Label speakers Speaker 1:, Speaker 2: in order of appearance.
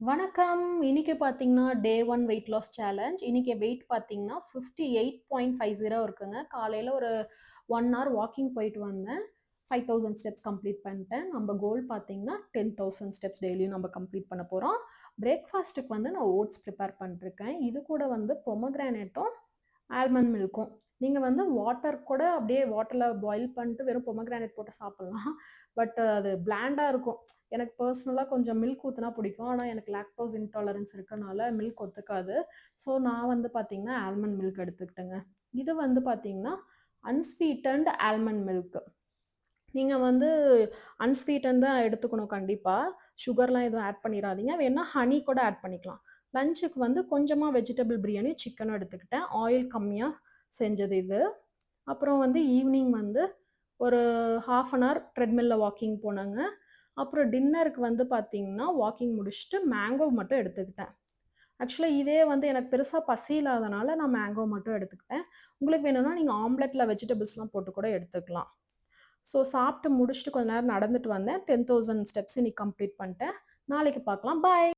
Speaker 1: வணக்கம். இன்னைக்கு பார்த்தீங்கன்னா, டே 1 வெயிட் லாஸ் சேலஞ்ச். இன்னைக்கு வெயிட் பார்த்தீங்கன்னா, 58.50 இருக்குங்க. காலையில ஒரு 1 ஹவர் வாக்கிங் போயிட்டு வந்தேன். 5000 ஸ்டெப்ஸ் கம்ப்ளீட் பண்ணிட்டேன். நம்ம கோல் பார்த்தீங்கன்னா, 10,000 ஸ்டெப்ஸ் டெய்லியும் நம்ம கம்ப்ளீட் பண்ண போறோம். பிரேக்ஃபாஸ்ட்டுக்கு வந்து நான் ஓட்ஸ் ப்ரிப்பேர் பண்ணிட்டுருக்கேன். இது கூட வந்து பொமோகிரானேட்டும், ஆல்மண்ட் மில்க்கும். நீங்க வந்து வாட்டர் கூட அப்படியே வாட்டர்ல பாயில் பண்ணிட்டு வெறும் பொமோகிரானேட் போட்டு சாப்பிடலாம். பட் அது பிளாண்டா இருக்கும். எனக்கு பர்சனலா கொஞ்சம் மில்க் ஊத்துனா பிடிக்கும். ஆனா எனக்கு லாக்டோஸ் இன்டாலரன்ஸ் இருக்கனால மில்க் ஒத்துக்காது. ஸோ நான் வந்து பார்த்தீங்கன்னா, ஆல்மண்ட் மில்க் எடுத்துக்கிட்டேங்க. இது வந்து பார்த்தீங்கன்னா, அன்ஸ்வீட்டன்ட் ஆல்மண்ட் மில்க். நீங்க வந்து அன்ஸ்வீட்டன் தான் எடுத்துக்கணும் கண்டிப்பா. சுகர்லாம் எதுவும் ஆட் பண்ணிறாதீங்க. வேணா ஹனி கூட ஆட் பண்ணிக்கலாம். லஞ்சுக்கு வந்து கொஞ்சமா வெஜிடபிள் பிரியாணி, சிக்கனும் எடுத்துக்கிட்டேன். ஆயில் கம்மியா செஞ்சது இது. அப்புறம் வந்து ஈவினிங் வந்து ஒரு 1/2 அன் ஹவர் ட்ரெட்மில்ல வாக்கிங் போனேங்க. அப்புறம் டின்னருக்கு வந்து பார்த்தீங்கன்னா, வாக்கிங் முடிச்சுட்டு மேங்கோ மட்டும் எடுத்துக்கிட்டேன். ஆக்சுவலா இதே வந்து எனக்கு பெருசா பசி இல்லாதனால நான் மேங்கோ மட்டும் எடுத்துக்கிட்டேன். உங்களுக்கு வேணும்னா நீங்க ஆம்லெட்ல வெஜிடபிள்ஸ்லாம் போட்டு கூட எடுத்துக்கலாம். ஸோ சாப்பிட்டு முடிச்சுட்டு கொஞ்ச நேரம் நடந்துட்டு வந்தேன். 10,000 ஸ்டெப்ஸ் இன்னைக்கு கம்ப்ளீட் பண்ணிட்டேன். நாளைக்கு பார்க்கலாம். பாய்.